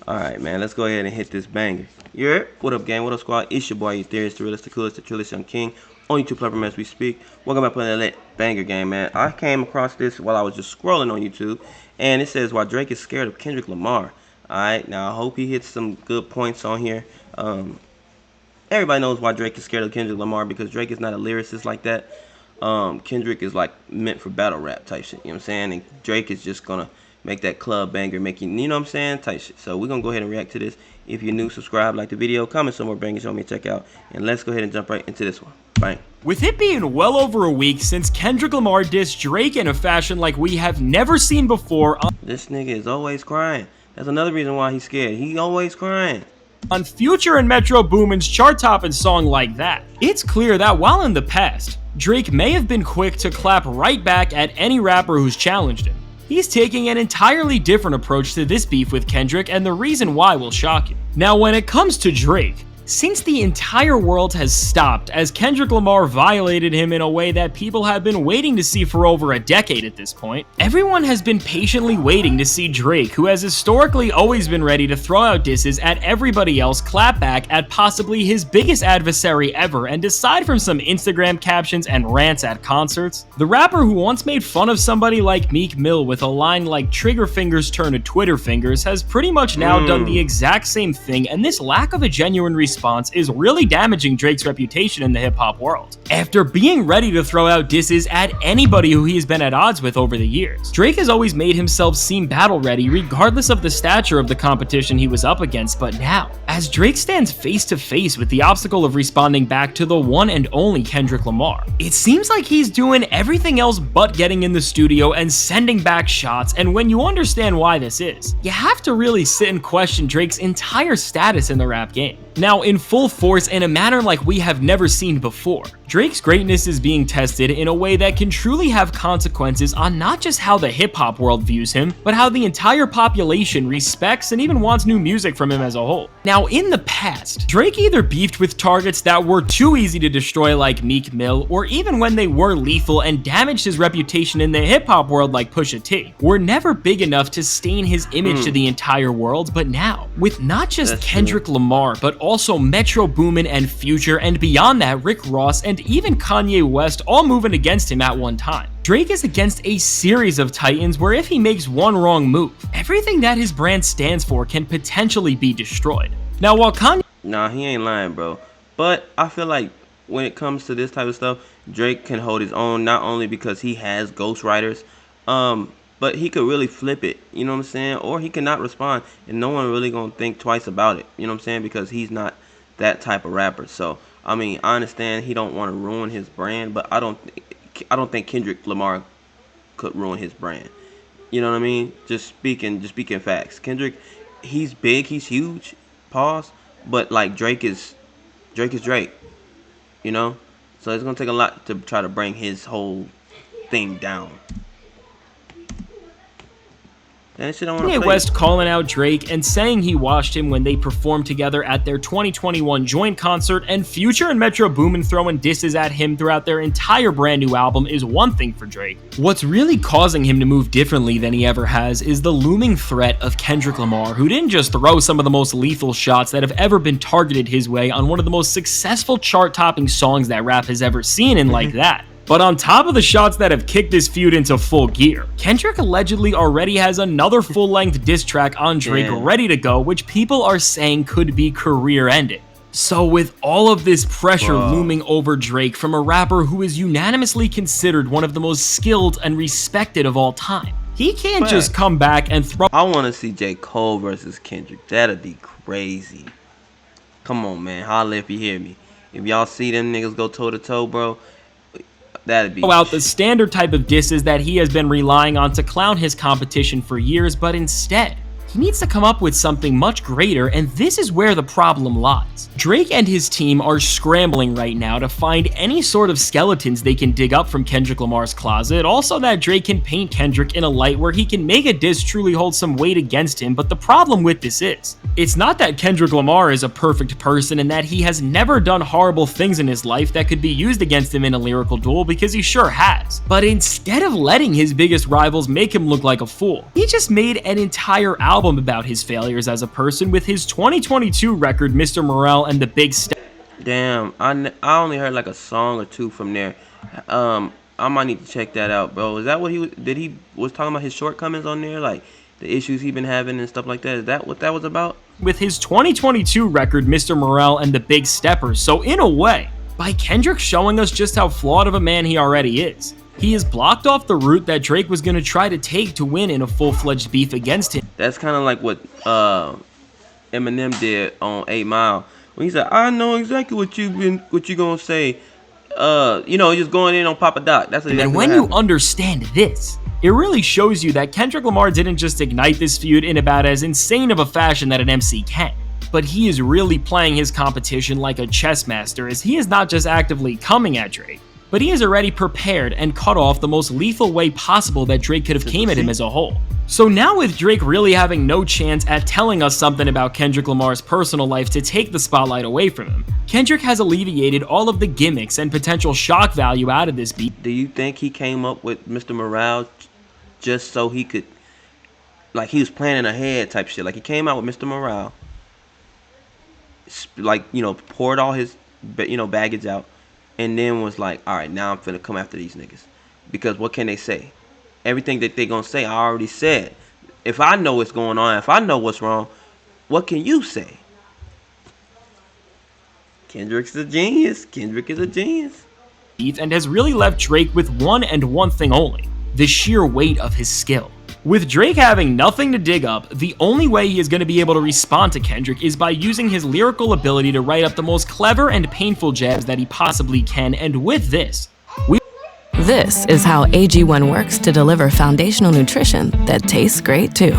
Alright, man, let's go ahead and hit this banger. Yeah, what up, gang? What up, squad? It's your boy, Ethereus, the realest, the coolest, the trillest young king. On YouTube platform as we speak. Welcome back to the lit banger game, man. I came across this while I was just scrolling on YouTube, and it says why Drake is scared of Kendrick Lamar. Alright, now I hope he hits some good points on here. Everybody knows why Drake is scared of Kendrick Lamar, because Drake is not a lyricist like that. Kendrick is like meant for battle rap type shit, you know what I'm saying? And Drake is just gonna make that club banger, making, you know what I'm saying, type shit. So we're gonna go ahead and react to this. If you're new, subscribe, like the video, comment some more bangers on me, check out, and let's go ahead and jump right into this one. Bang. With it being well over a week since Kendrick Lamar dissed Drake in a fashion like we have never seen before This nigga is always crying. That's another reason why he's scared. He always crying. On Future and Metro Boomin's chart-topping song Like That, it's clear that while in the past, Drake may have been quick to clap right back at any rapper who's challenged him, he's taking an entirely different approach to this beef with Kendrick, and the reason why will shock you. Now, when it comes to Drake, since the entire world has stopped as Kendrick Lamar violated him in a way that people have been waiting to see for over a decade at this point, everyone has been patiently waiting to see Drake, who has historically always been ready to throw out disses at everybody else, clap back at possibly his biggest adversary ever, and aside from some Instagram captions and rants at concerts, the rapper who once made fun of somebody like Meek Mill with a line like "trigger fingers turn to Twitter fingers" has pretty much now done the exact same thing, and this lack of a genuine response is really damaging Drake's reputation in the hip-hop world. After being ready to throw out disses at anybody who he has been at odds with over the years, Drake has always made himself seem battle-ready regardless of the stature of the competition he was up against, but now, as Drake stands face-to-face with the obstacle of responding back to the one and only Kendrick Lamar, it seems like he's doing everything else but getting in the studio and sending back shots, and when you understand why this is, you have to really sit and question Drake's entire status in the rap game. Now, in full force in a manner like we have never seen before, Drake's greatness is being tested in a way that can truly have consequences on not just how the hip-hop world views him, but how the entire population respects and even wants new music from him as a whole. Now, in the past, Drake either beefed with targets that were too easy to destroy like Meek Mill, or even when they were lethal and damaged his reputation in the hip-hop world like Pusha T, were never big enough to stain his image to the entire world. But now, with not just Kendrick Lamar, but also Metro Boomin and Future, and beyond that, Rick Ross and even Kanye West all moving against him at one time, Drake is against a series of titans where if he makes one wrong move, everything that his brand stands for can potentially be destroyed. Now, while Kanye... Nah, he ain't lying, bro. But I feel like when it comes to this type of stuff, Drake can hold his own, not only because he has ghostwriters, but he could really flip it, you know what I'm saying? Or he cannot respond, and no one really gonna think twice about it, you know what I'm saying? Because he's not that type of rapper. So, I mean, I understand he don't want to ruin his brand, but I don't think Kendrick Lamar could ruin his brand. You know what I mean? Just speaking facts. Kendrick, he's big, he's huge, pause, but like Drake is Drake, you know? So it's gonna take a lot to try to bring his whole thing down. Kanye West calling out Drake and saying he watched him when they performed together at their 2021 joint concert, and Future and Metro Boomin throwing disses at him throughout their entire brand new album is one thing for Drake. What's really causing him to move differently than he ever has is the looming threat of Kendrick Lamar, who didn't just throw some of the most lethal shots that have ever been targeted his way on one of the most successful chart-topping songs that rap has ever seen in Like That, but on top of the shots that have kicked this feud into full gear, Kendrick allegedly already has another full-length diss track on Drake ready to go, which people are saying could be career-ending. So with all of this pressure looming over Drake from a rapper who is unanimously considered one of the most skilled and respected of all time, he can't just come back and throw... I want to see J. Cole versus Kendrick. That'd be crazy. Come on, man. Holla if you hear me. If y'all see them niggas go toe-to-toe, bro, that'd be out the standard type of disses that he has been relying on to clown his competition for years, but instead, he needs to come up with something much greater, and this is where the problem lies. Drake and his team are scrambling right now to find any sort of skeletons they can dig up from Kendrick Lamar's closet, also that Drake can paint Kendrick in a light where he can make a diss truly hold some weight against him, but the problem with this is, it's not that Kendrick Lamar is a perfect person and that he has never done horrible things in his life that could be used against him in a lyrical duel, because he sure has. But instead of letting his biggest rivals make him look like a fool, he just made an entire album album about his failures as a person with his 2022 record Mr. Morale and the Big Step. Damn, I only heard like a song or two from there. I might need to check that out, bro. Is that what he was talking about his shortcomings on there, like the issues he been having and stuff like that? Is that what that was about? With his 2022 record Mr. Morale and the Big Steppers, so in a way, by Kendrick showing us just how flawed of a man he already is, he has blocked off the route that Drake was going to try to take to win in a full-fledged beef against him. That's kind of like what Eminem did on 8 Mile when he said, "I know exactly what you gonna say." Just going in on Papa Doc. That's exactly and when you understand this, it really shows you that Kendrick Lamar didn't just ignite this feud in about as insane of a fashion that an MC can, but he is really playing his competition like a chess master, as he is not just actively coming at Drake, but he has already prepared and cut off the most lethal way possible that Drake could have came at him as a whole. So now with Drake really having no chance at telling us something about Kendrick Lamar's personal life to take the spotlight away from him, Kendrick has alleviated all of the gimmicks and potential shock value out of this beat. Do you think he came up with Mr. Morale just so he could, like, he was planning ahead type shit? Like, he came out with Mr. Morale, like, poured all his, baggage out, and then was like, all right, now I'm finna come after these niggas. Because what can they say? Everything that they gonna say, I already said. If I know what's going on, if I know what's wrong, what can you say? Kendrick's a genius. Kendrick is a genius. And has really left Drake with one thing only: the sheer weight of his skill. With Drake having nothing to dig up, the only way he is going to be able to respond to Kendrick is by using his lyrical ability to write up the most clever and painful jabs that he possibly can, and with this, This is how AG1 works to deliver foundational nutrition that tastes great too.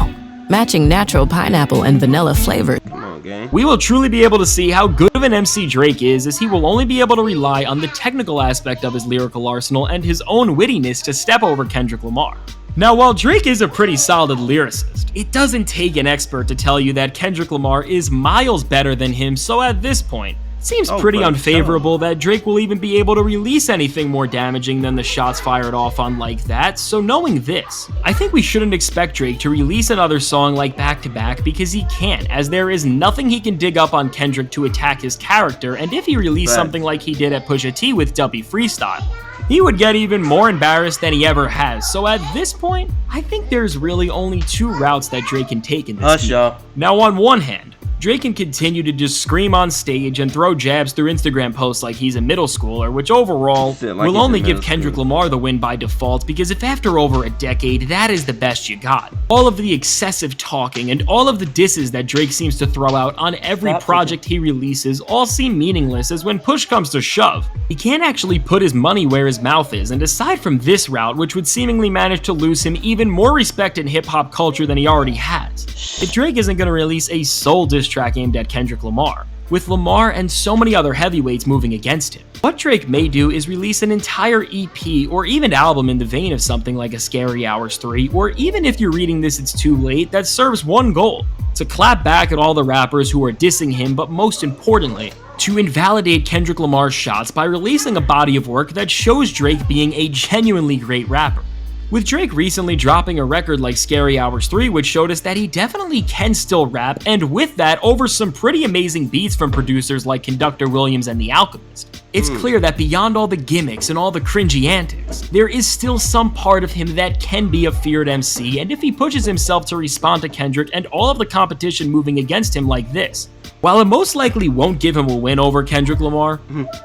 Matching natural pineapple and vanilla flavor. Come on, gang. We will truly be able to see how good of an MC Drake is, as he will only be able to rely on the technical aspect of his lyrical arsenal and his own wittiness to step over Kendrick Lamar. Now, while Drake is a pretty solid lyricist, it doesn't take an expert to tell you that Kendrick Lamar is miles better than him, so at this point, it seems pretty unfavorable that Drake will even be able to release anything more damaging than the shots fired off on Like That. So knowing this, I think we shouldn't expect Drake to release another song like Back to Back, because he can't, as there is nothing he can dig up on Kendrick to attack his character, and if he released something like he did at Pusha T with Dubby Freestyle, he would get even more embarrassed than he ever has. So at this point, I think there's really only two routes that Drake can take in this beat. Now, on one hand, Drake can continue to just scream on stage and throw jabs through Instagram posts like he's a middle schooler, which overall will only give Kendrick Lamar the win by default, because if after over a decade that is the best you got, all of the excessive talking and all of the disses that Drake seems to throw out on every project he releases all seem meaningless, as when push comes to shove, he can't actually put his money where his mouth is. And aside from this route, which would seemingly manage to lose him even more respect in hip-hop culture than he already has, if Drake isn't going to release a sole diss track aimed at Kendrick Lamar, with Lamar and so many other heavyweights moving against him, what Drake may do is release an entire EP or even album in the vein of something like a Scary Hours 3, or even if you're reading this it's too late, that serves one goal: to clap back at all the rappers who are dissing him, but most importantly, to invalidate Kendrick Lamar's shots by releasing a body of work that shows Drake being a genuinely great rapper. With Drake recently dropping a record like Scary Hours 3, which showed us that he definitely can still rap, and with that, over some pretty amazing beats from producers like Conductor Williams and The Alchemist, it's clear that beyond all the gimmicks and all the cringy antics, there is still some part of him that can be a feared MC, and if he pushes himself to respond to Kendrick and all of the competition moving against him like this, while it most likely won't give him a win over Kendrick Lamar,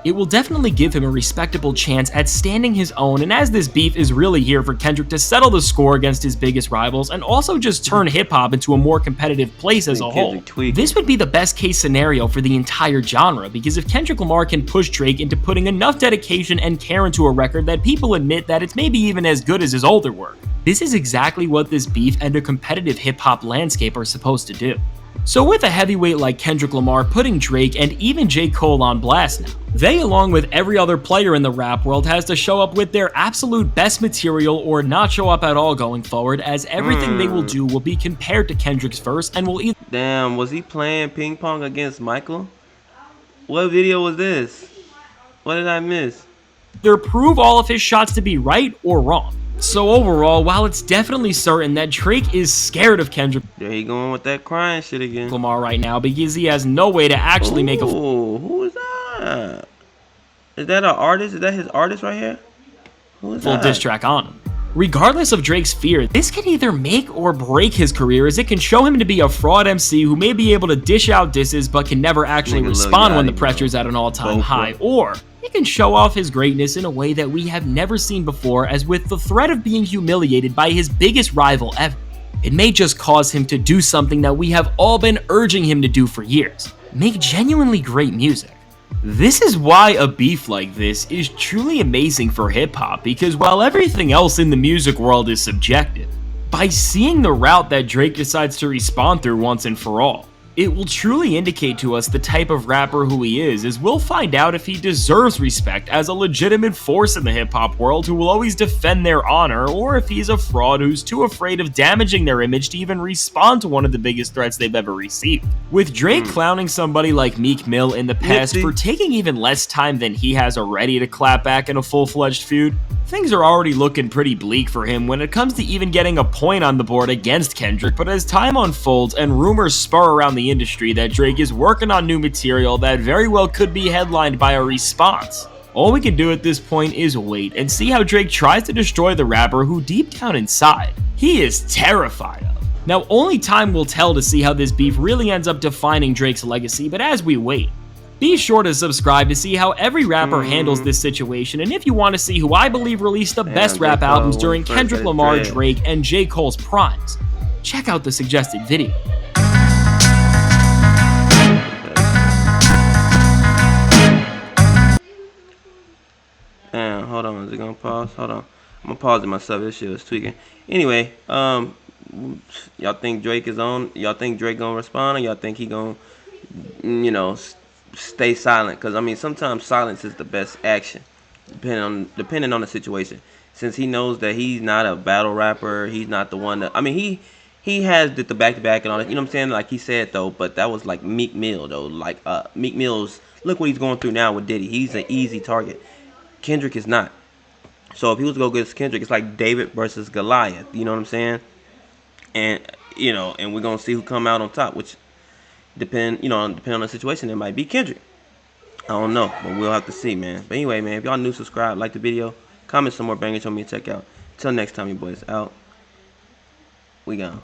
it will definitely give him a respectable chance at standing his own, and as this beef is really here for Kendrick to settle the score against his biggest rivals and also just turn hip-hop into a more competitive place as a whole, this would be the best case scenario for the entire genre, because if Kendrick Lamar can push Drake into putting enough dedication and care into a record that people admit that it's maybe even as good as his older work, this is exactly what this beef and a competitive hip-hop landscape are supposed to do. So with a heavyweight like Kendrick Lamar putting Drake and even J. Cole on blast now, they, along with every other player in the rap world, has to show up with their absolute best material or not show up at all going forward, as everything they will do will be compared to Kendrick's verse and will either— Damn, was he playing ping pong against Michael? What video was this? What did I miss? either prove all of his shots to be right or wrong. So overall, while it's definitely certain that Drake is scared of Kendrick There he going with that crying shit again. Lamar right now because he has no way to actually make a Ooh, who is that? Is that an artist? Is that his artist right here? Who is full diss that? track on him. Regardless of Drake's fear, this can either make or break his career, as it can show him to be a fraud MC who may be able to dish out disses but can never actually respond when the pressure's at an all-time high, or he can show off his greatness in a way that we have never seen before, as with the threat of being humiliated by his biggest rival ever. It may just cause him to do something that we have all been urging him to do for years: make genuinely great music. This is why a beef like this is truly amazing for hip-hop, because while everything else in the music world is subjective, by seeing the route that Drake decides to respond through once and for all, it will truly indicate to us the type of rapper who he is, as we'll find out if he deserves respect as a legitimate force in the hip-hop world who will always defend their honor, or if he's a fraud who's too afraid of damaging their image to even respond to one of the biggest threats they've ever received. With Drake clowning somebody like Meek Mill in the past for taking even less time than he has already to clap back in a full-fledged feud, things are already looking pretty bleak for him when it comes to even getting a point on the board against Kendrick. But as time unfolds and rumors spur around the industry that Drake is working on new material that very well could be headlined by a response, all we can do at this point is wait and see how Drake tries to destroy the rapper who deep down inside, he is terrified of. Now, only time will tell to see how this beef really ends up defining Drake's legacy, but as we wait, be sure to subscribe to see how every rapper handles this situation, and if you want to see who I believe released the best rap albums during Kendrick Lamar, Drake, and J. Cole's primes, check out the suggested video. Damn, hold on, is it gonna pause? Hold on. I'm gonna pause it myself, this shit was tweaking. Anyway, y'all think Drake is on? Y'all think Drake gonna respond, or y'all think he gonna, stay silent? Because I mean, sometimes silence is the best action, depending on the situation. Since he knows that he's not a battle rapper, he's not the one that, I mean, he has did the back to back and all that, you know what I'm saying? Like he said though, but that was like Meek Mill though. Like Meek Mill's, look what he's going through now with Diddy. He's an easy target. Kendrick is not. So if he was to go against Kendrick, it's like David versus Goliath. You know what I'm saying? And and we're gonna see who come out on top, which depending on the situation, it might be Kendrick. I don't know, but we'll have to see, man. But anyway, man, if y'all new, subscribe, like the video, comment some more bangers on me, and check out. Till next time, you boys out. We gone.